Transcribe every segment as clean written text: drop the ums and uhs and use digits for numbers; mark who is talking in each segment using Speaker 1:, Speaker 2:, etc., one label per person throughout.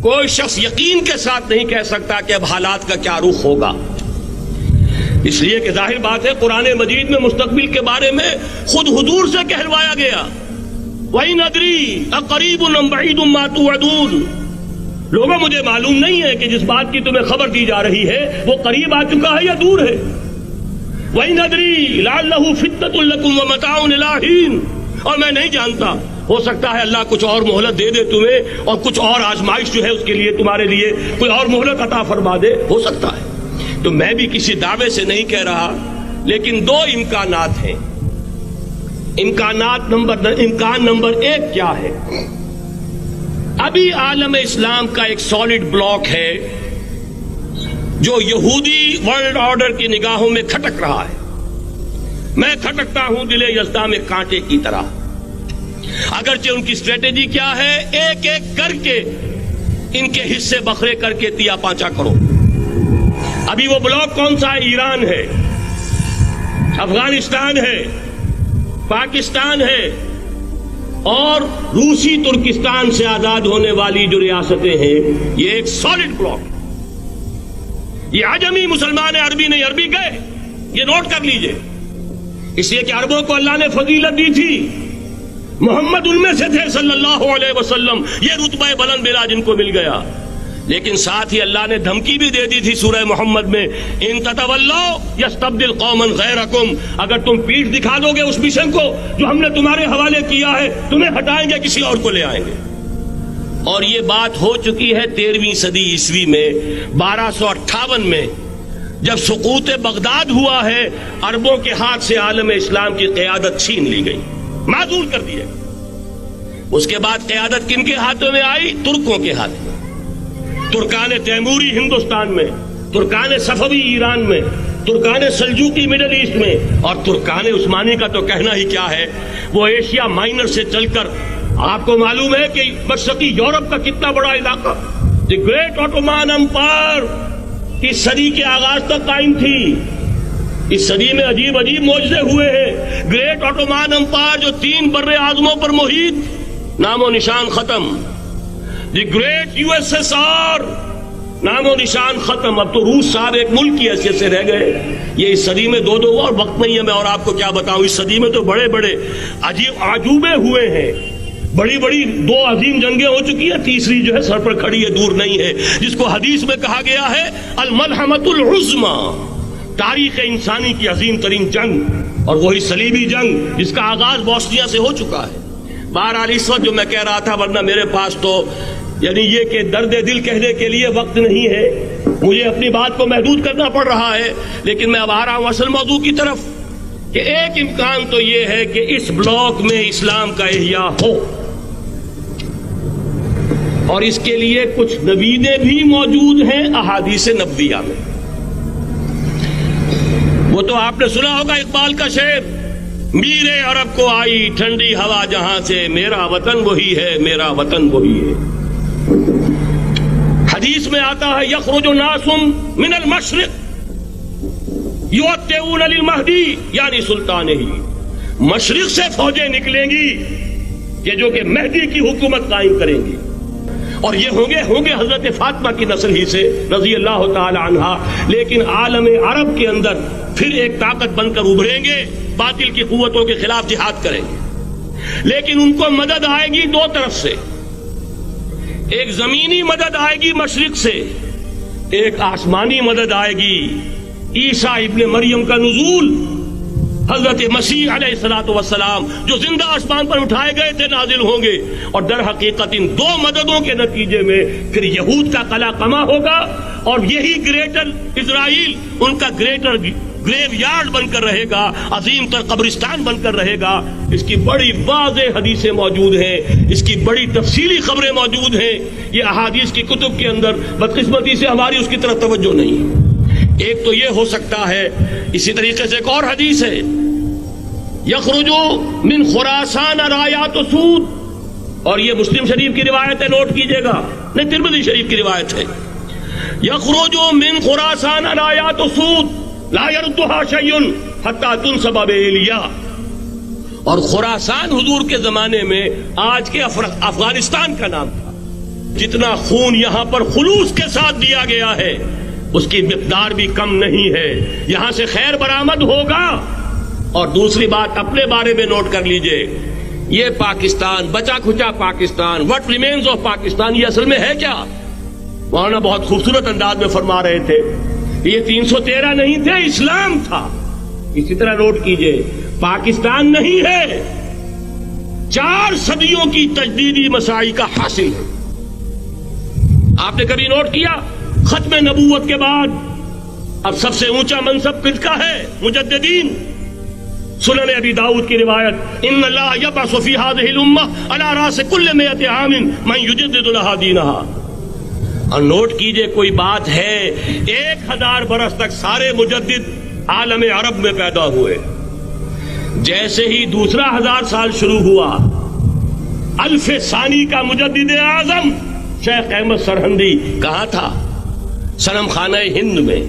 Speaker 1: کوئی شخص یقین کے ساتھ نہیں کہہ سکتا کہ اب حالات کا کیا رخ ہوگا، اس لیے کہ ظاہر بات ہے قرآن مجید میں مستقبل کے بارے میں خود حضور سے کہلوایا گیا، وَإِنْ أَدْرِي أَقَرِيبٌ أَمْ بَعِيدٌ مَا تُوعَدُونَ۔ لوگوں مجھے معلوم نہیں ہے کہ جس بات کی تمہیں خبر دی جا رہی ہے وہ قریب آ چکا ہے یا دور ہے۔ وَإِنْ أَدْرِي لَعَلَّهُ فِتْنَةٌ لَكُمْ وَمَتَاعٌ إِلَىٰ حِينٍ، اور میں نہیں جانتا، ہو سکتا ہے اللہ کچھ اور مہلت دے دے تمہیں، اور کچھ اور آزمائش جو ہے اس کے لیے تمہارے لیے کوئی اور مہلت عطا فرما دے، ہو سکتا ہے۔ تو میں بھی کسی دعوے سے نہیں کہہ رہا، لیکن دو امکانات ہیں۔ امکان نمبر ایک کیا ہے؟ ابھی عالم اسلام کا ایک سالڈ بلاک ہے جو یہودی ورلڈ آرڈر کی نگاہوں میں کھٹک رہا ہے۔ میں کھٹکتا ہوں دل یزداں میں کانٹے کی طرح۔ اگرچہ ان کی اسٹریٹجی کیا ہے، ایک ایک کر کے ان کے حصے بکھرے کر کے تیا پانچا کرو۔ ابھی وہ بلاک کون سا ہے؟ ایران ہے، افغانستان ہے، پاکستان ہے، اور روسی ترکستان سے آزاد ہونے والی جو ریاستیں ہیں، یہ ایک سالڈ بلاک۔ یہ عجمی مسلمان عربی نہیں، عربی گئے، یہ نوٹ کر لیجئے، اس لیے کہ عربوں کو اللہ نے فضیلت دی تھی، محمد ان میں سے تھے صلی اللہ علیہ وسلم، یہ رتبہ بلند ملا جن کو مل گیا۔ لیکن ساتھ ہی اللہ نے دھمکی بھی دے دی تھی سورہ محمد میں، ان تتولوا یستبدل قوما غیرکم، اگر تم پیٹھ دکھا دو گے اس مشن کو جو ہم نے تمہارے حوالے کیا ہے، تمہیں ہٹائیں گے، کسی اور کو لے آئیں گے۔ اور یہ بات ہو چکی ہے 13ویں صدی عیسوی میں، 1258 میں جب سقوط بغداد ہوا ہے، عربوں کے ہاتھ سے عالم اسلام کی قیادت چھین لی گئی، معزول کر دیا۔ اس کے بعد قیادت کن کے ہاتھوں میں آئی؟ ترکوں کے ہاتھ میں۔ ترکان تیموری ہندوستان میں، ترکان صفوی ایران میں، ترکان سلجوقی مڈل ایسٹ میں، اور ترکان عثمانی کا تو کہنا ہی کیا ہے۔ وہ ایشیا مائنر سے چل کر، آپ کو معلوم ہے کہ مشرقی یورپ کا کتنا بڑا علاقہ، دی گریٹ آٹومان امپائر اس صدی کے آغاز تک قائم تھی۔ اس صدی میں عجیب عجیب معجزے ہوئے ہیں۔ گریٹ آٹومان امپائر جو 3 بر اعظموں پر محیط، نام و نشان ختم۔ The great U S S R, نام و نشان ختم۔ اب تو روس صاحب ایک ملک کی حیثیت سے رہ گئے۔ یہ اس صدی میں 2 اور وقت نہیں ہے میں اور آپ کو کیا بتاؤں، اس صدی میں تو بڑے بڑے عجیب عجوبے ہوئے ہیں، بڑی بڑی 2 عظیم جنگیں ہو چکی ہیں، تیسری جو ہے سر پر کھڑی ہے، دور نہیں ہے، جس کو حدیث میں کہا گیا ہے الملحمۃ العظمیٰ، تاریخ انسانی کی عظیم ترین جنگ، اور وہی صلیبی جنگ جس کا آغاز بوسنیا سے ہو چکا ہے۔ بہرحال اس وقت جو میں کہہ رہا تھا، ورنہ میرے پاس تو یعنی یہ کہ درد دل کہنے کے لیے وقت نہیں ہے، مجھے اپنی بات کو محدود کرنا پڑ رہا ہے، لیکن میں اب آ رہا ہوں اصل موضوع کی طرف، کہ ایک امکان تو یہ ہے کہ اس بلاک میں اسلام کا احیاء ہو، اور اس کے لیے کچھ نویدیں بھی موجود ہیں احادیث نبویہ میں۔ وہ تو آپ نے سنا ہوگا اقبال کا شعر، میرے عرب کو آئی ٹھنڈی ہوا جہاں سے، میرا وطن وہی ہے، میرا وطن وہی ہے۔ حدیث میں آتا ہے یخرج ناس من المشرق یؤتون للمہدی، یعنی سلطان ہی، مشرق سے فوجیں نکلیں گی کہ جو کہ مہدی کی حکومت قائم کریں گی، اور یہ ہوں گے حضرت فاطمہ کی نسل ہی سے رضی اللہ تعالی عنہا، لیکن عالم عرب کے اندر پھر ایک طاقت بن کر ابھریں گے، باطل کی قوتوں کے خلاف جہاد کریں گے، لیکن ان کو مدد آئے گی 2 طرف سے، ایک زمینی مدد آئے گی مشرق سے، ایک آسمانی مدد آئے گی، عیسیٰ ابن مریم کا نزول، حضرت مسیح علیہ الصلوۃ والسلام جو زندہ آسمان پر اٹھائے گئے تھے نازل ہوں گے، اور در حقیقت ان 2 مددوں کے نتیجے میں پھر یہود کا قلع قمع ہوگا، اور یہی گریٹر اسرائیل ان کا گریٹر گریو یارڈ بن کر رہے گا، عظیم تر قبرستان بن کر رہے گا۔ اس کی بڑی واضح حدیثیں موجود ہیں، اس کی بڑی تفصیلی خبریں موجود ہیں، یہ احادیث کی کتب کے اندر، بدقسمتی سے ہماری اس کی طرف توجہ نہیں۔ ایک تو یہ ہو سکتا ہے، اسی طریقے سے ایک اور حدیث ہے، یخرج من خراسان رایات سود، اور یہ مسلم شریف کی روایت ہے، نوٹ کیجئے گا، نہیں ترمذی شریف کی روایت ہے، یخرج من خراسان رایات سود لا یردها شیء حتی تنصب بإیلیا، اور خراسان حضور کے زمانے میں آج کے افغانستان کا نام تھا، جتنا خون یہاں پر خلوص کے ساتھ دیا گیا ہے اس کی مقدار بھی کم نہیں ہے. یہاں سے خیر برآمد ہوگا. اور دوسری بات اپنے بارے میں نوٹ کر لیجئے, یہ پاکستان, بچا کھچا Pakistan, what remains of Pakistan, یہ اصل میں ہے کیا؟ مولانا بہت خوبصورت انداز میں فرما رہے تھے یہ 313 نہیں تھے, اسلام تھا. اسی طرح نوٹ کیجئے پاکستان نہیں ہے, 4 صدیوں کی تجدیدی مساعی کا حاصل ہے. آپ نے کبھی نوٹ کیا ختم نبوت کے بعد اب سب سے اونچا منصب کس کا ہے؟ مجددین. سنن ابی داؤد کی روایت, ان اللہ یبعث فی هذه الامہ علی راس کل 100 عام من یجدد لها دینها. اور نوٹ کیجئے کوئی بات ہے 1000 برس تک سارے مجدد عالم عرب میں پیدا ہوئے. جیسے ہی دوسرا 1000 سال شروع ہوا, الف ثانی کا مجدد اعظم شیخ احمد سرہندی کہاں تھا؟ صنم خانہ ہند میں.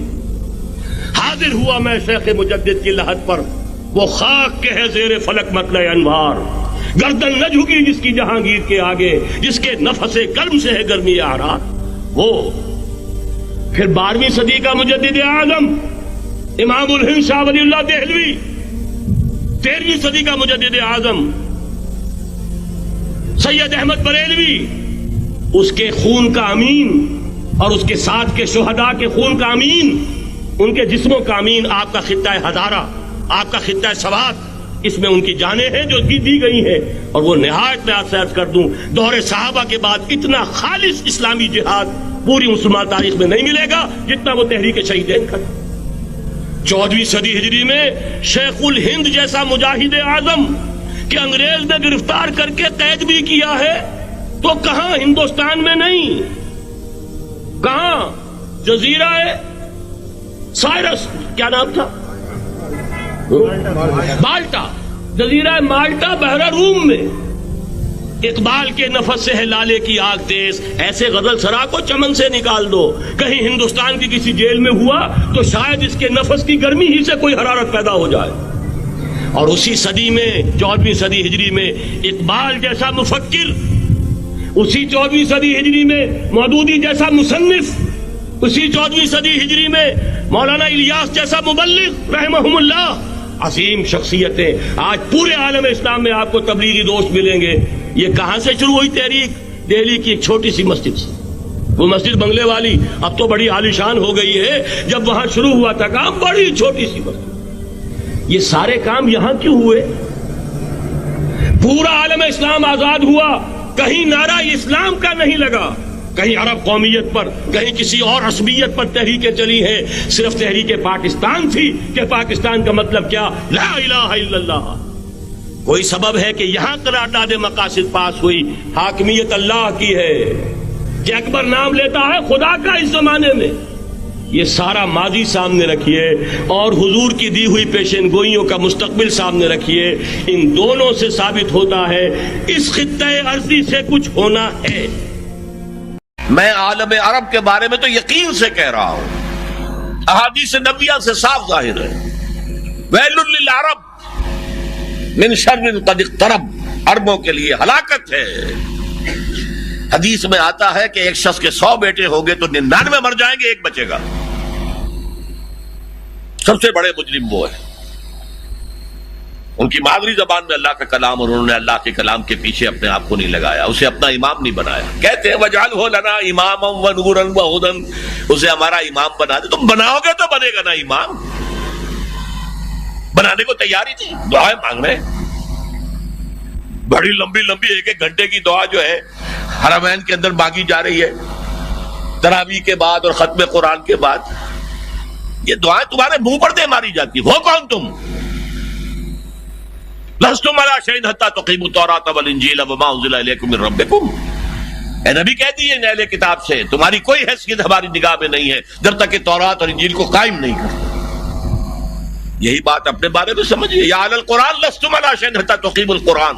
Speaker 1: حاضر ہوا میں شیخ مجدد کی لحد پر, وہ خاک کے ہے زیر فلک مطلع انوار, گردن نہ جھکی جس کی جہانگیر کے آگے, جس کے نفس گرم سے ہے گرمی آرات. وہ پھر 12ویں صدی کا مجدد اعظم امام الہند شاہ ولی اللہ دہلوی, 13ویں صدی کا مجدد اعظم سید احمد بریلوی, اس کے خون کا امین اور اس کے ساتھ کے شہداء کے خون کا امین, ان کے جسموں کا امین آپ کا خطہ ہزارہ, آپ کا خطہ سوات, اس میں ان کی جانیں ہیں جو دی گئی ہیں. اور وہ نہایت میں آپ سے عرض کر دوں دور صحابہ کے بعد اتنا خالص اسلامی جہاد پوری مسلمان تاریخ میں نہیں ملے گا جتنا وہ تحریک شہیدین کا. 14ویں صدی ہجری میں شیخ الہند جیسا مجاہد اعظم کہ انگریز نے گرفتار کر کے قید بھی کیا ہے, تو کہاں ہندوستان میں نہیں, کہاں جزیرہ سائرس, کیا نام تھا, مالٹا, جزیرہ مالٹا بحر روم میں. اقبال کے نفس سے ہے لالے کی آگ تیز, ایسے غزل سرا کو چمن سے نکال دو. کہیں ہندوستان کی کسی جیل میں ہوا تو شاید اس کے نفس کی گرمی ہی سے کوئی حرارت پیدا ہو جائے. اور اسی صدی میں 14ویں صدی ہجری میں اقبال جیسا مفکر, اسی 14ویں صدی ہجری میں مودودی جیسا مصنف, اسی 14ویں صدی ہجری میں مولانا الیاس جیسا مبلغ رحمہم اللہ, عظیم شخصیتیں. آج پورے عالم اسلام میں آپ کو تبلیغی دوست ملیں گے. یہ کہاں سے شروع ہوئی تحریک؟ دہلی کی ایک چھوٹی سی مسجد سے. وہ مسجد بنگلے والی اب تو بڑی عالیشان ہو گئی ہے, جب وہاں شروع ہوا تھا کام بڑی چھوٹی سی مسجد. یہ سارے کام یہاں کیوں ہوئے؟ پورا عالم اسلام آزاد ہوا, کہیں نعرہ اسلام کا نہیں لگا, کہیں عرب قومیت پر, کہیں کسی اور عصبیت پر تحریکیں چلی ہیں. صرف تحریک پاکستان تھی کہ پاکستان کا مطلب کیا؟ لا الہ الا اللہ. کوئی سبب ہے کہ یہاں قرارداد مقاصد پاس ہوئی, حاکمیت اللہ کی ہے, کہ اکبر نام لیتا ہے خدا کا اس زمانے میں. یہ سارا ماضی سامنے رکھیے اور حضور کی دی ہوئی پیشن گوئیوں کا مستقبل سامنے رکھیے. ان دونوں سے ثابت ہوتا ہے اس خطہ ارضی سے کچھ ہونا ہے.
Speaker 2: میں عالم عرب کے بارے میں تو یقین سے کہہ رہا ہوں, احادیث نبیہ سے صاف ظاہر ہے. ویل للعرب من شر قد اقترب, عربوں کے لیے ہلاکت ہے. حدیث میں آتا ہے کہ ایک شخص کے 100 بیٹے ہوں گے تو 99 مر جائیں گے, ایک بچے گا. سب سے بڑے مجرم وہ ہیں. ان کی مادری زبان میں اللہ کا کلام, اور انہوں نے اللہ کے کلام کے پیچھے اپنے آپ کو نہیں لگایا, اسے اپنا امام نہیں بنایا. کہتے ہیں وَجْعَلْهُ لَنَا إِمَامًا وَنُورًا وَهُدًى, اسے ہمارا امام بنا دے. تم بناؤ گے تو بنے گا نا امام. بنانے کو تیاری تھی, دعائیں مانگ رہے ہیں بڑی لمبی لمبی, 1 گھنٹے کی دعا جو ہے حرمین کے اندر مانگی جا رہی ہے تراویح کے بعد اور ختم قرآن کے بعد. یہ دعائیں تمہارے منہ پر دے ماری جاتی. ہو کون تم؟ لستم علی شیء حتی تقیموا التوراۃ والانجیل وما انزل الیکم من ربکم. اے نبی کہہ دیے اہل کتاب سے, تمہاری کوئی حیثیت ہماری نگاہ میں نہیں ہے جب تک کہ تورات اور انجیل کو قائم نہیں کرتے. یہی بات اپنے بارے میں سمجھیے. یا اہل القرآن لستم علی شیء حتی تقیموا القرآن,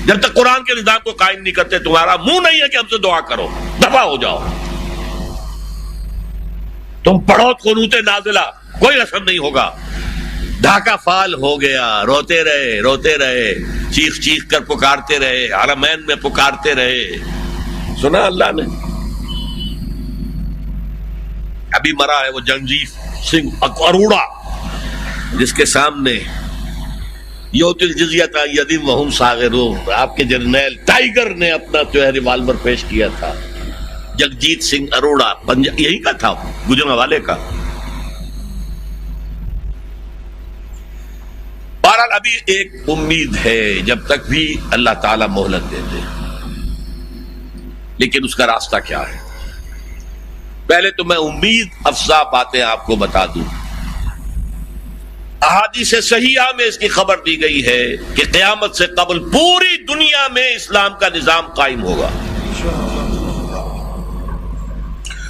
Speaker 2: جب تک قرآن کے نظام کو قائم نہیں کرتے تمہارا منہ نہیں ہے کہ ہم سے دعا کرو, دفع ہو جاؤ. تم پڑھو قنوت نازلہ, کوئی اثر نہیں ہوگا. ڈھاکہ فال ہو گیا, روتے رہے, چیخ چیخ کر پکارتے رہے, حرمین میں پکارتے رہے. سنا اللہ نے؟ ابھی مرا ہے وہ جگجیت سنگھ اروڑا، جس کے سامنے یوت الجزیۃ یدیم وہم صاغرون، آپ کے جرنیل ٹائیگر نے اپنا جو ہے ریوالور پیش کیا تھا۔ جگجیت سنگھ اروڑا یہی کا تھا، گجرانوالے کا۔ بہرحال ابھی ایک امید ہے، جب تک بھی اللہ تعالیٰ مہلت دیتے، لیکن اس کا راستہ کیا ہے؟ پہلے تو میں امید افزا باتیں آپ کو بتا دوں۔ احادیث صحیحہ میں اس کی خبر دی گئی ہے کہ قیامت سے قبل پوری دنیا میں اسلام کا نظام قائم ہوگا،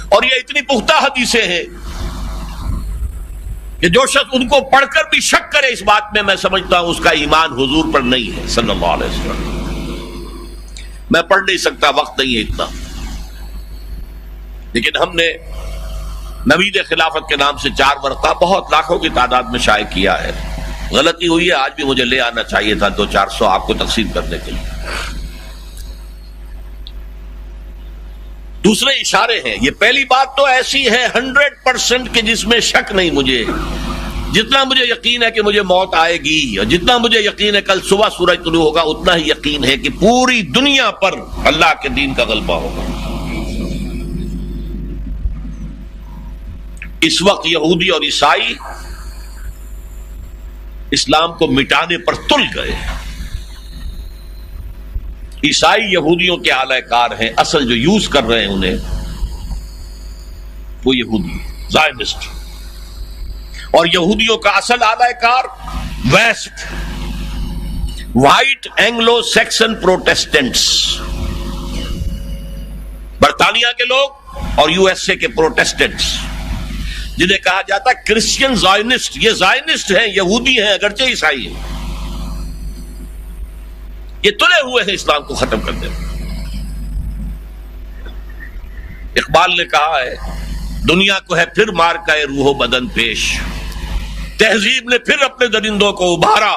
Speaker 2: اور یہ اتنی پختہ حدیثیں ہیں کہ جو شخص ان کو پڑھ کر بھی شک کرے اس بات میں سمجھتا ہوں اس کا ایمان حضور پر نہیں ہے صلی اللہ علیہ وسلم۔ میں پڑھ نہیں سکتا، وقت نہیں ہے اتنا، لیکن ہم نے نوید خلافت کے نام سے 4 ورقہ بہت لاکھوں کی تعداد میں شائع کیا ہے۔ غلطی ہوئی ہے، آج بھی مجھے لے آنا چاہیے تھا 200-400 آپ کو تقسیم کرنے کے لیے۔ دوسرے اشارے ہیں۔ یہ پہلی بات تو ایسی ہے 100% کہ جس میں شک نہیں مجھے، جتنا مجھے یقین ہے کہ مجھے موت آئے گی، اور جتنا مجھے یقین ہے کل صبح سورج طلوع ہوگا، اتنا ہی یقین ہے کہ پوری دنیا پر اللہ کے دین کا غلبہ ہوگا۔ اس وقت یہودی اور عیسائی اسلام کو مٹانے پر تل گئے۔ عیسائی یہودیوں کے اعلی کار ہیں، اصل جو یوز کر رہے ہیں انہیں وہ یہودی زائنسٹ، اور یہودیوں کا اصل اعلی کار ویسٹ، وائٹ اینگلو سیکسن پروٹیسٹنٹس، برطانیہ کے لوگ اور یو ایس اے کے پروٹیسٹنٹس، جنہیں کہا جاتا ہے کرسچین زائنسٹ۔ یہ زائنسٹ ہیں، یہودی ہیں اگرچہ عیسائی ہیں، یہ تلے ہوئے ہیں اسلام کو ختم کرنے میں۔ اقبال نے کہا ہے دنیا کو ہے پھر مار کا روح و بدن پیش، تہذیب نے پھر اپنے درندوں کو ابھارا،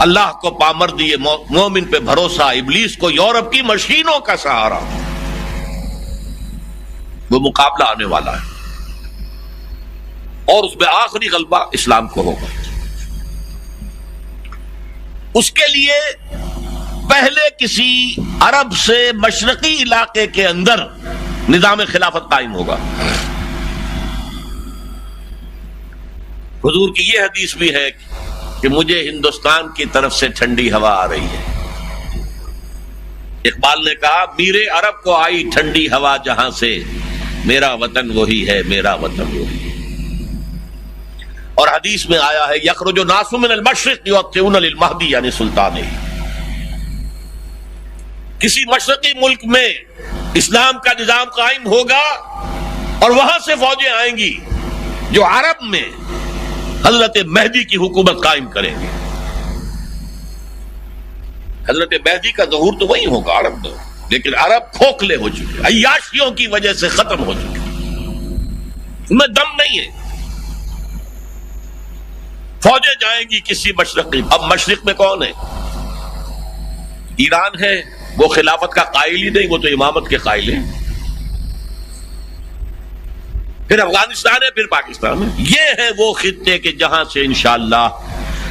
Speaker 2: اللہ کو پامر دیے مومن پہ بھروسہ، ابلیس کو یورپ کی مشینوں کا سہارا۔ وہ مقابلہ آنے والا ہے، اور اس میں آخری غلبہ اسلام کو ہوگا۔ اس کے لیے پہلے کسی عرب سے مشرقی علاقے کے اندر نظام خلافت قائم ہوگا۔ حضور کی یہ حدیث بھی ہے کہ مجھے ہندوستان کی طرف سے ٹھنڈی ہوا آ رہی ہے۔ اقبال نے کہا میرے عرب کو آئی ٹھنڈی ہوا جہاں سے، میرا وطن وہی ہے، میرا وطن وہی ہے۔ اور حدیث میں آیا ہے یخرج الناس من المشرق یؤطئون للمہدی یعنی سلطان۔ کسی مشرقی ملک میں اسلام کا نظام قائم ہوگا اور وہاں سے فوجیں آئیں گی جو عرب میں حضرت مہدی کی حکومت قائم کریں گے۔ حضرت مہدی کا ظہور تو وہی ہوگا عرب میں، لیکن عرب کھوکھلے ہو چکے، عیاشیوں کی وجہ سے ختم ہو چکے، ان میں دم نہیں ہے۔ فوجیں جائیں گی کسی مشرقی، اب مشرق میں کون ہے؟ ایران ہے، وہ خلافت کا قائل ہی نہیں، وہ تو امامت کے قائل ہیں۔ پھر افغانستان ہے، پھر پاکستان ہے۔ یہ ہے وہ خطے کہ جہاں سے انشاءاللہ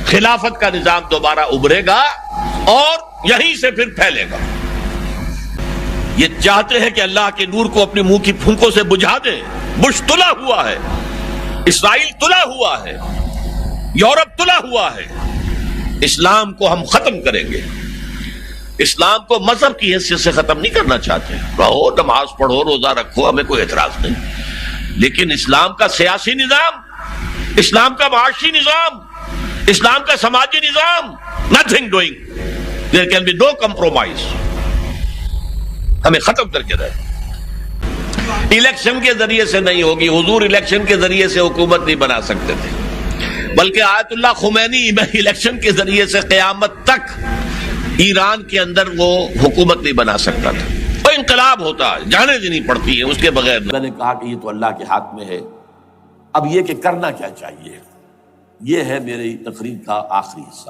Speaker 2: خلافت کا نظام دوبارہ ابھرے گا اور یہیں سے پھر پھیلے گا۔ یہ چاہتے ہیں کہ اللہ کے نور کو اپنے منہ کی پھونکوں سے بجھا دیں۔ بش تلا ہوا ہے، اسرائیل تلا ہوا ہے، یورپ تلا ہوا ہے۔ اسلام کو ہم ختم کریں گے۔ اسلام کو مذہب کی حیثیت سے ختم نہیں کرنا چاہتے، رہو نماز پڑھو روزہ رکھو، ہمیں کوئی اعتراض نہیں، لیکن اسلام کا سیاسی نظام، اسلام کا معاشی نظام، اسلام کا سماجی نظام، nothing doing, there can be no compromise، ہمیں ختم کر کے رہے۔ الیکشن کے ذریعے سے نہیں ہوگی، حضور الیکشن کے ذریعے سے حکومت نہیں بنا سکتے تھے، بلکہ آیت اللہ خمینی الیکشن کے ذریعے سے قیامت تک ایران کے اندر وہ حکومت نہیں بنا سکتا تھا، وہ انقلاب ہوتا ہے، جانے دینی پڑتی ہے اس کے بغیر۔ میں نے کہا کہ یہ تو اللہ کے ہاتھ میں ہے، اب یہ کہ کرنا کیا چاہیے، یہ ہے میری تقریر کا آخری حصہ۔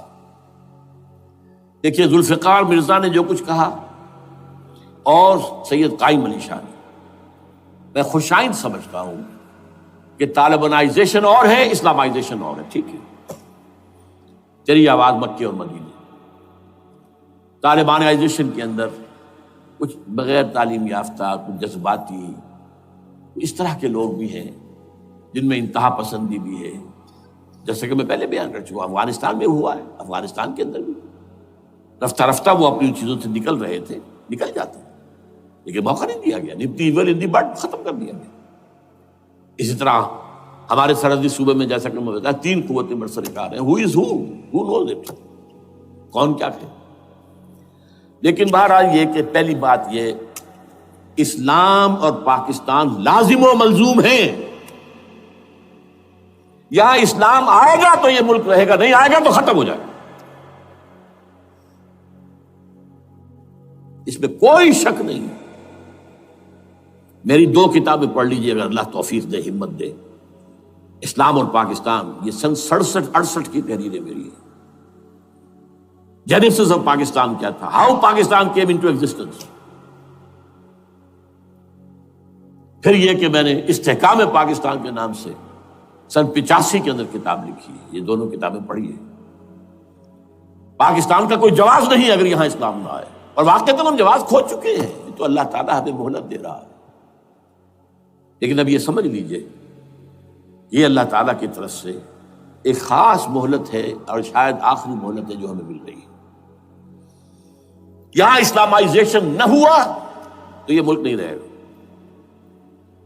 Speaker 2: دیکھیے ذوالفقار مرزا نے جو کچھ کہا
Speaker 3: اور سید قائم علی شاہ نے. میں خوشائند سمجھتا ہوں کہ طالبانائزیشن اور ہے، اسلامائزیشن اور ہے. ٹھیک ہے، چلی آواز مکے اور مدینے. طالبانائزیشن کے اندر کچھ بغیر تعلیم یافتہ، کچھ جذباتی، اس طرح کے لوگ بھی ہیں جن میں انتہا پسندی بھی ہے، جیسے کہ میں پہلے بیان کر چکا ہوں. افغانستان میں ہوا ہے، افغانستان کے اندر بھی رفتہ رفتہ وہ اپنی چیزوں سے نکل رہے تھے، نکل جاتے ہیں، لیکن موقع نہیں دیا گیا. نب دی ایول ان دی بڈ ختم کر دیا گیا. اسی طرح ہمارے سرحدی صوبے میں جیسا کہ میں بتایا 3 قوتیں برسرکار ہیں. ہو نوز اٹ، کون کیا کہے. لیکن بہرحال یہ کہ پہلی بات یہ، اسلام اور پاکستان لازم و ملزوم ہیں. یہاں اسلام آئے گا تو یہ ملک رہے گا، نہیں آئے گا تو ختم ہو جائے گا. اس میں کوئی شک نہیں. میری 2 کتابیں پڑھ لیجیے اگر اللہ توفیق دے، ہمت دے. اسلام اور پاکستان، یہ سن 67-68 کی تحریریں میری ہیں. جینیسس آف پاکستان کیا تھا، how Pakistan came into existence. پھر یہ کہ میں نے استحکام پاکستان کے نام سے سن 85 کے اندر کتاب لکھی ہے. یہ دونوں کتابیں پڑھی ہیں. پاکستان کا کوئی جواز نہیں اگر یہاں اسلام نہ آئے، اور واقعتاً ہم جواز کھو چکے ہیں. یہ تو اللہ تعالیٰ ہمیں مہلت دے رہا ہے. لیکن اب یہ سمجھ لیجئے، یہ اللہ تعالیٰ کی طرف سے ایک خاص مہلت ہے، اور شاید آخری مہلت ہے جو ہمیں مل رہی ہے. یہاں اسلامائزیشن نہ ہوا تو یہ ملک نہیں رہے گا.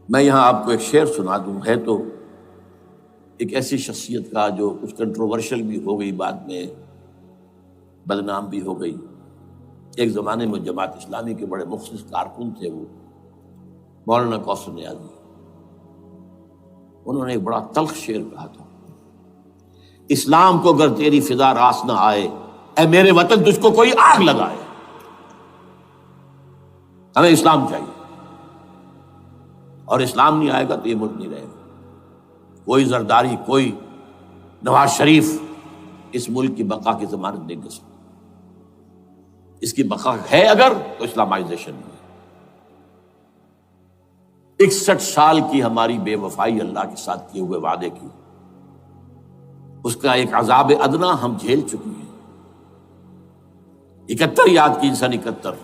Speaker 3: میں یہاں آپ کو ایک شعر سنا دوں. ہے تو ایک ایسی شخصیت کا جو کچھ کنٹروورشل بھی ہو گئی، بعد میں بدنام بھی ہو گئی. ایک زمانے میں جماعت اسلامی کے بڑے مخلص کارکن تھے وہ، مولانا کوثر نیازی. انہوں نے ایک بڑا تلخ شعر کہا تھا، اسلام کو اگر تیری فضا راس نہ آئے، اے میرے وطن تجھ کو کوئی آگ لگائے. ہمیں اسلام چاہیے، اور اسلام نہیں آئے گا تو یہ ملک نہیں رہے گا. کوئی زرداری، کوئی نواز شریف اس ملک کی بقا کی ضمانت نہیں دے سکتا. اس کی بقا ہے اگر تو اسلامائزیشن ہے. 61 سال کی ہماری بے وفائی اللہ کے ساتھ کیے ہوئے وعدے کی، اس کا ایک عذاب ادنا ہم جھیل چکے ہیں. 71 یاد کی، سن 71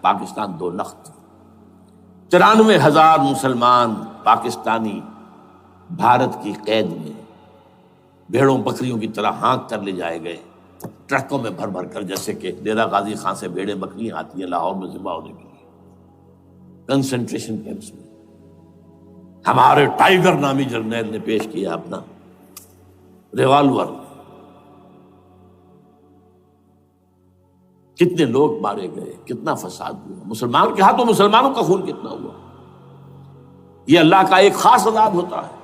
Speaker 3: پاکستان 2 لخت، 93,000 مسلمان پاکستانی بھارت کی قید میں بھیڑوں بکریوں کی طرح ہانک کر لے جائے گئے، ٹرکوں میں بھر بھر کر، جیسے کہ ڈیرہ غازی خان سے بھیڑیں بکریاں آتی ہیں لاہور میں ذبح ہونے کے لیے. کنسنٹریشن کیمپس میں ہمارے ٹائیگر نامی جرنیل نے پیش کیا اپنا ریوالور. کتنے لوگ مارے گئے، کتنا فساد ہوا. مسلمان کے ہاتھوں مسلمانوں کا خون کتنا ہوا. یہ اللہ کا ایک خاص عذاب ہوتا ہے.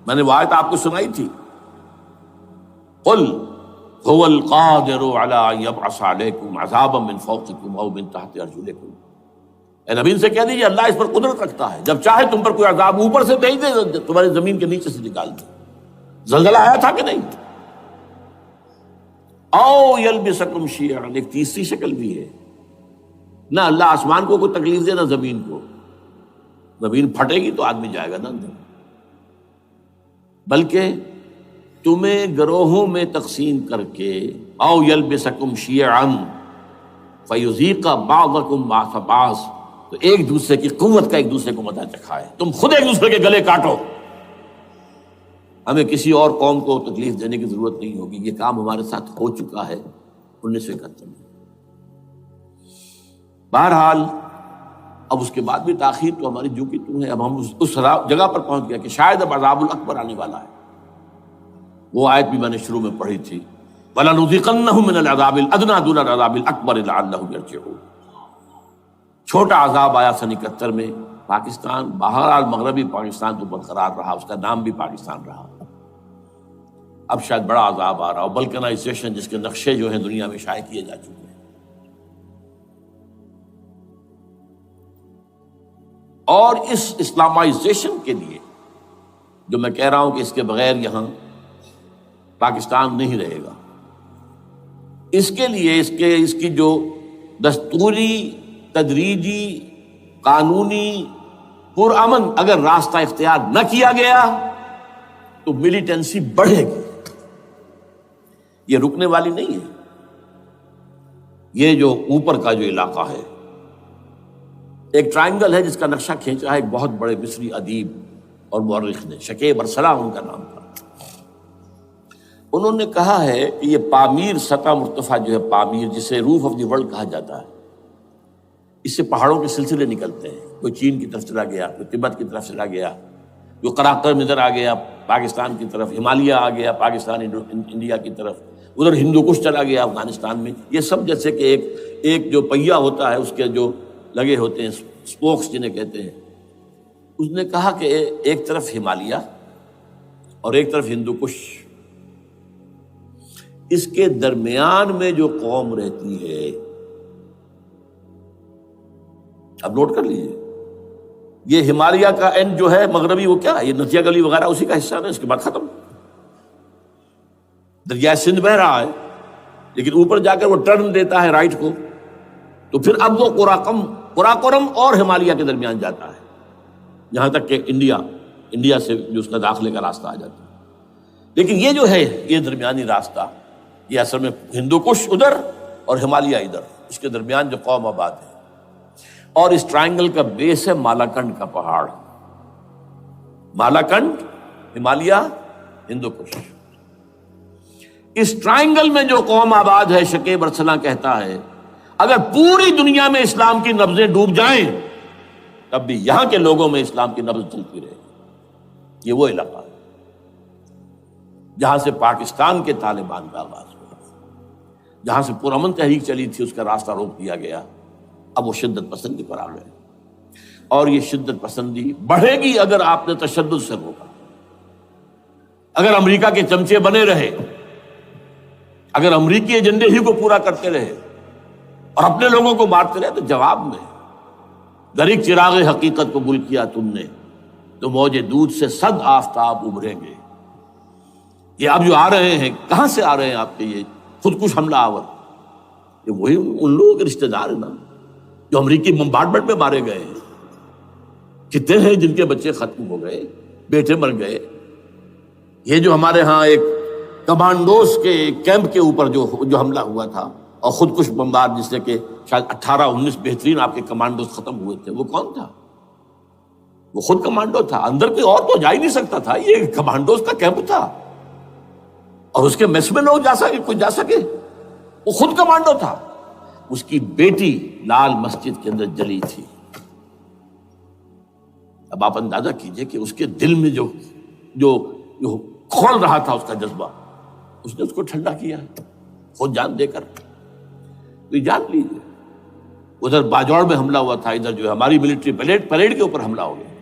Speaker 3: میں نے وہ آیت آپ کو سنائی تھی، قل هو القادر على ان يبعث عليكم عذابا من فوقكم او من تحت ارجلكم. اے نبی سے کہہ دیجیے اللہ اس پر قدرت رکھتا ہے، جب چاہے تم پر کوئی عذاب اوپر سے بھیج دے، تمہاری زمین کے نیچے سے نکال دے. زلزلہ آیا تھا کہ نہیں؟ او یلبسکم شیعا، ایک تیسری شکل بھی ہے. نہ اللہ آسمان کو کوئی تکلیف دے، نہ زمین کو. زمین پھٹے گی تو آدمی جائے گا نا اندر، بلکہ تمہیں گروہوں میں تقسیم کر کے، او یلبسکم شیعا فیذیق بعضکم بعض بعض، تو ایک دوسرے کی قوت کا ایک دوسرے کو مزہ چکھائے. تم خود ایک دوسرے کے گلے کاٹو. ہمیں کسی اور قوم کو تکلیف دینے کی ضرورت نہیں ہوگی. یہ کام ہمارے ساتھ ہو چکا ہے 1971 میں. بہرحال اب اس کے بعد بھی تاخیر تو ہماری جو کی تو ہے. اب ہم اس جگہ پر پہنچ گیا کہ شاید اب عذاب الاکبر آنے والا ہے. وہ آیت بھی میں نے شروع میں پڑھی تھی، وَلَنُذِيقَنَّهُم مِّنَ الْعَذَابِ الْأَدْنَىٰ دُونَ الْعَذَابِ الْأَكْبَرِ لَعَلَّهُمْ يَرْجِعُونَ. چھوٹا عذاب آیا سن 71 میں پاکستان. بہرحال مغربی پاکستان تو برقرار رہا، اس کا نام بھی پاکستان رہا. اب شاید بڑا عذاب آ رہا ہو، بلکنائزیشن جس کے نقشے جو ہیں دنیا میں شائع کیے جا چکے ہیں. اور اس اسلامائزیشن کے لیے جو میں کہہ رہا ہوں کہ اس کے بغیر یہاں پاکستان نہیں رہے گا، اس کے لیے اس کی جو دستوری تدریجی قانونی پرامن اگر راستہ اختیار نہ کیا گیا تو ملیٹنسی بڑھے گی، یہ رکنے والی نہیں ہے۔ یہ جو اوپر کا جو علاقہ ہے، ایک ٹرائنگل ہے جس کا نقشہ کھینچا ہے ایک بہت بڑے مصری ادیب اور مورخ نے، شکیب ارسلہ ان کا نام تھا۔ انہوں نے کہا ہے کہ یہ پامیر سطح مرتفع جو ہے، پامیر جسے روف آف دی ورلڈ کہا جاتا ہے، اس سے پہاڑوں کے سلسلے نکلتے ہیں، کوئی چین کی طرف چلا گیا، کوئی تبت کی طرف چلا گیا، جو قراقرم ادھر آ گیا پاکستان کی طرف، ہمالیہ آ گیا پاکستان انڈیا کی طرف، ادھر ہندو کش چلا گیا افغانستان میں۔ یہ سب جیسے کہ ایک جو پہیہ ہوتا ہے اس کے جو لگے ہوتے ہیں اسپوکس جنہیں کہتے ہیں۔ اس نے کہا کہ ایک طرف ہمالیہ اور ایک طرف ہندو کش، اس کے درمیان میں جو قوم رہتی ہے، اب نوٹ کر لیجیے، یہ ہمالیہ کا اینڈ جو ہے مغربی، وہ کیا ہے، یہ نتیا گلی وغیرہ اسی کا حصہ ہے، اس کے بعد ختم، دریائے سندھ بہ رہا ہے، لیکن اوپر جا کر وہ ٹرن دیتا ہے رائٹ کو، تو پھر اب وہ قراقرم اور ہمالیہ کے درمیان جاتا ہے، یہاں تک کہ انڈیا سے جو اس کا داخلے کا راستہ آ جاتا ہے۔ لیکن یہ جو ہے، یہ درمیانی راستہ، یہ اصل میں ہندو کش ادھر اور ہمالیہ ادھر، اس کے درمیان جو قوم آباد ہے، اور اس ٹرائنگل کا بیس ہے مالاکنڈ کا پہاڑ، مالاکنڈ، ہمالیہ، ہندو کش۔ اس ٹرائنگل میں جو قوم آباد ہے، شکیب ارسلہ کہتا ہے اگر پوری دنیا میں اسلام کی نبضیں ڈوب جائیں تب بھی یہاں کے لوگوں میں اسلام کی نبض چلتی رہے گی۔ یہ وہ علاقہ ہے جہاں سے پاکستان کے طالبان کا آغاز ہوا، جہاں سے پرامن تحریک چلی تھی، اس کا راستہ روک دیا گیا۔ اب وہ شدت پسندی پر آ گئے، اور یہ شدت پسندی بڑھے گی اگر آپ نے تشدد سے روکا، اگر امریکہ کے چمچے بنے رہے، اگر امریکی ایجنڈے ہی کو پورا کرتے رہے اور اپنے لوگوں کو مارتے رہے، تو جواب میں گر ایک چراغ حقیقت قبول کیا تم نے تو موج دودھ سے 100 آفتاب ابھریں گے۔ یہ اب جو آ رہے ہیں، کہاں سے آ رہے ہیں آپ کے یہ خودکش حملہ آور؟ یہ وہی ان لوگوں کے رشتہ دار ہیں نا جو امریکی بمبارڈمنٹ میں مارے گئے ہیں۔ کتنے ہیں جن کے بچے ختم ہو گئے، بیٹے مر گئے۔ یہ جو ہمارے ہاں ایک کمانڈوز کے کیمپ کے اوپر جو حملہ ہوا تھا اور خودکش بمبار، جس سے کہ شاید 18-19 بہترین آپ کے کمانڈوز ختم ہوئے تھے، وہ کون تھا؟ وہ خود کمانڈو تھا، اندر کوئی اور تو جا ہی نہیں سکتا تھا، یہ کمانڈوز کا کیمپ تھا، اور اس کے میس میں لوگ کوئی جا سکے، وہ خود کمانڈو تھا۔ اس کی بیٹی لال مسجد کے اندر جلی تھی۔ اب آپ اندازہ کیجئے کہ اس کے دل میں جو کھول رہا تھا اس کا جذبہ، اس نے اس کو ٹھنڈا کیا خود جان دے کر۔ تو جان لیجیے، ادھر باجوڑ میں حملہ ہوا تھا، ادھر جو ہے ہماری ملٹری پریڈ کے اوپر حملہ ہو گیا۔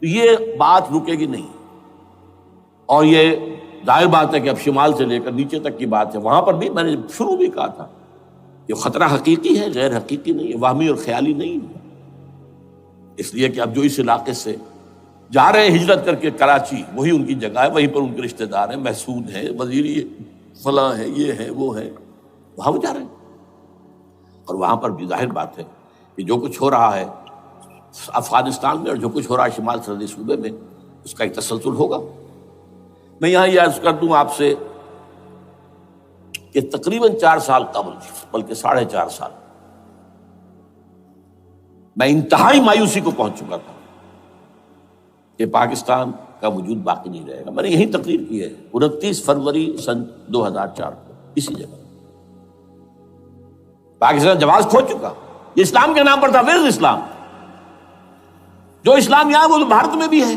Speaker 3: تو یہ بات رکے گی نہیں، اور یہ ظاہر بات ہے کہ اب شمال سے لے کر نیچے تک کی بات ہے۔ وہاں پر بھی میں نے شروع بھی کہا تھا، یہ خطرہ حقیقی ہے، غیر حقیقی نہیں ہے، وہمی اور خیالی نہیں ہے۔ اس لیے کہ اب جو اس علاقے سے جا رہے ہیں ہجرت کر کے کراچی، وہی ان کی جگہ ہے، وہیں پر ان کے رشتہ دار ہیں، محسود ہیں، وزیری فلاں ہے، یہ ہے وہ ہے، وہاں وہ جا رہے ہیں۔ اور وہاں پر بھی ظاہر بات ہے کہ جو کچھ ہو رہا ہے افغانستان میں اور جو کچھ ہو رہا ہے شمال سرحدی صوبے میں، اس کا ایک تسلسل ہوگا۔ میں یہاں یہ عرض کر دوں آپ سے کہ تقریباً 4 سال قبل، بلکہ 4.5 سال، میں انتہائی مایوسی کو پہنچ چکا تھا کہ پاکستان کا وجود باقی نہیں رہے گا۔ میں نے یہی تقریر کی ہے 29 فروری سن 2004 کو، اسی جگہ۔ پاکستان جواز کھو چکا، یہ اسلام کے نام پر تھا۔ ویئر اسلام؟ جو اسلام یہاں وہ تو بھارت میں بھی ہے،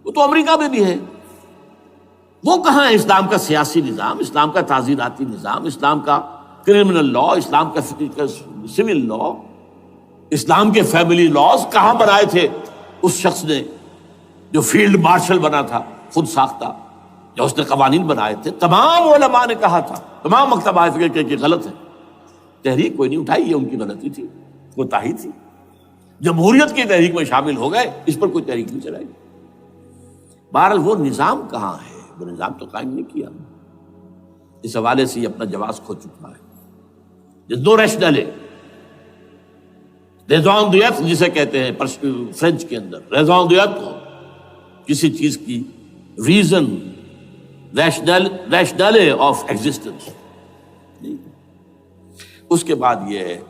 Speaker 3: وہ تو امریکہ میں بھی ہے۔ وہ کہاں ہے اسلام کا سیاسی نظام، اسلام کا تعزیراتی نظام، اسلام کا کرمنل لا، اسلام کا سول لا، اسلام کے فیملی لاز کہاں بنائے تھے اس شخص نے جو فیلڈ مارشل بنا تھا، خود ساختہ، جو اس نے قوانین بنائے تھے؟ تمام علماء نے کہا تھا، تمام مکتبہ فکر کہ غلط ہے، تحریک کوئی نہیں اٹھائی، یہ ان کی غلطی تھی، کوتاہی تھی۔ جمہوریت کی تحریک میں شامل ہو گئے، اس پر کوئی تحریک نہیں چلائی۔ بہرحال وہ نظام کہاں ہے؟ وہ نظام تو قائم نہیں کیا۔ اس حوالے سے یہ اپنا جواز کھو چکا ہے۔ دو ریشنل ریزون دیت جسے کہتے ہیں فرینچ کے اندر، ریزون دیت کسی چیز کی ریزن، ریشنل آف ایگزسٹنس۔ اس کے بعد یہ ہے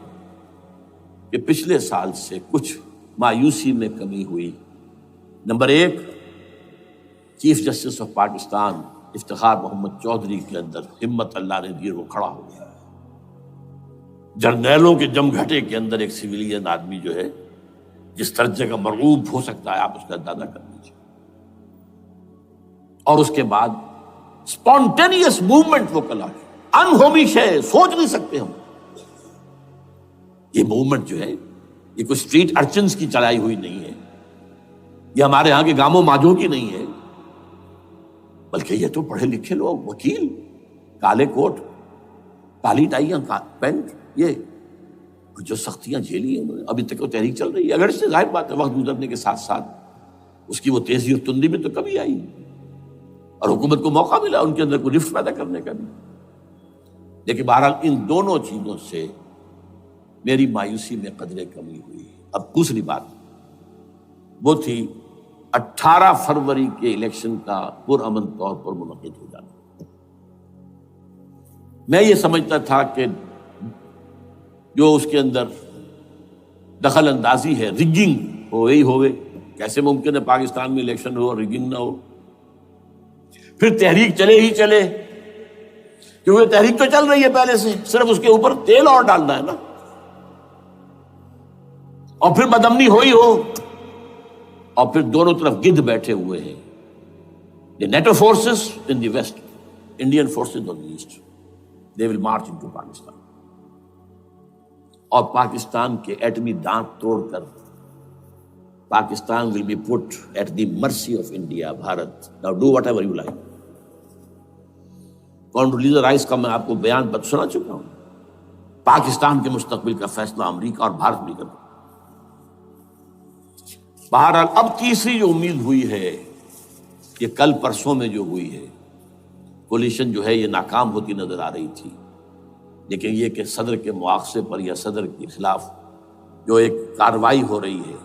Speaker 3: کہ پچھلے سال سے کچھ مایوسی میں کمی ہوئی۔ نمبر ایک، chief justice of Pakistan Iftikhar Muhammad Chaudhry کے اندر ہمت اللہ نے دی، وہ کھڑا ہو گیا۔ جرنیلوں کے جمگھٹے کے اندر ایک سویلین آدمی جو ہے جس درجے کا مرغوب ہو سکتا ہے آپ اس کا اندازہ کر لیجیے۔ اور اس کے بعد اسپونٹینیس موومنٹ وہ کلا ہے، انہومی شے، سوچ نہیں سکتے ہم۔ یہ موومنٹ جو ہے یہ کوئی اسٹریٹ ارچنز کی چلائی ہوئی نہیں ہے، یہ ہمارے ہاں کے گاموں ماجھوں کی نہیں ہے، بلکہ یہ تو پڑھے لکھے لوگ، وکیل، کالے کوٹ، کالی ٹائیاں، پینٹ، یہ جو سختیاں جھیلی ہیں انہوں نے، ابھی تک وہ تحریک چل رہی ہے۔ اگر اس سے ظاہر بات ہے وقت گزرنے کے ساتھ ساتھ اس کی وہ تیزی اور تندی میں تو کمی آئی، اور حکومت کو موقع ملا ان کے اندر کوئی رفت پیدا کرنے کا بھی۔ لیکن بہرحال ان دونوں چیزوں سے میری مایوسی میں قدرے کمی ہوئی۔ اب دوسری بات وہ تھی 18 فروری کے الیکشن کا پرامن طور پر منعقد ہو جانا۔ میں یہ سمجھتا تھا کہ جو اس کے اندر دخل اندازی ہے، ریگنگ ہو گئی ہوئے، کیسے ممکن ہے پاکستان میں الیکشن ہو اور ریگنگ نہ ہو؟ پھر تحریک چلے ہی چلے، کیونکہ تحریک تو چل رہی ہے پہلے سے، صرف اس کے اوپر تیل اور ڈالنا ہے نا، اور پھر بدامنی ہوئی ہو، اور پھر دونوں طرف گدھ بیٹھے ہوئے ہیں، the NATO forces in the west, Indian forces on the east, they will march into Pakistan, اور پاکستان کے ایٹمی دانت توڑ کر Pakistan will be put at the mercy of India, Bharat, now do whatever you like. Condoleezza Rice کا میں آپ کو بیان سنا چکا ہوں، پاکستان کے مستقبل کا فیصلہ امریکہ اور بھارت بھی کرتا۔ بہرحال اب تیسری جو امید ہوئی ہے کہ کل پرسوں میں جو ہوئی ہے، کولیشن جو ہے یہ ناکام ہوتی نظر آ رہی تھی، لیکن یہ کہ صدر کے مواخذے پر یا صدر کے خلاف جو ایک کارروائی ہو رہی ہے،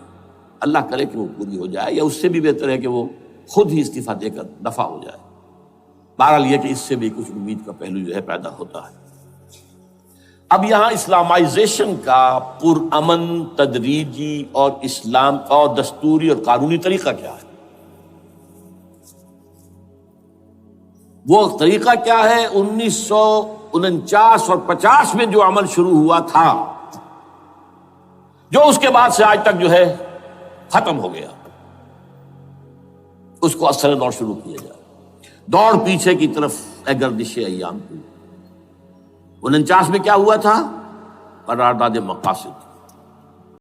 Speaker 3: اللہ کرے کہ وہ پوری ہو جائے، یا اس سے بھی بہتر ہے کہ وہ خود ہی استعفیٰ دے کر دفع ہو جائے۔ بہرحال یہ کہ اس سے بھی کچھ امید کا پہلو جو ہے پیدا ہوتا ہے۔ اب یہاں اسلامائزیشن کا پرامن، تدریجی اور اسلام اور دستوری اور قانونی طریقہ کیا ہے؟ وہ طریقہ کیا ہے؟ 1949 اور 50 میں جو عمل شروع ہوا تھا، جو اس کے بعد سے آج تک جو ہے ختم ہو گیا، اس کو اثر دور شروع کیا جائے، دوڑ پیچھے کی طرف اے گردش ایام کی۔ 49 میں کیا ہوا تھا؟ قرارداد مقاصد،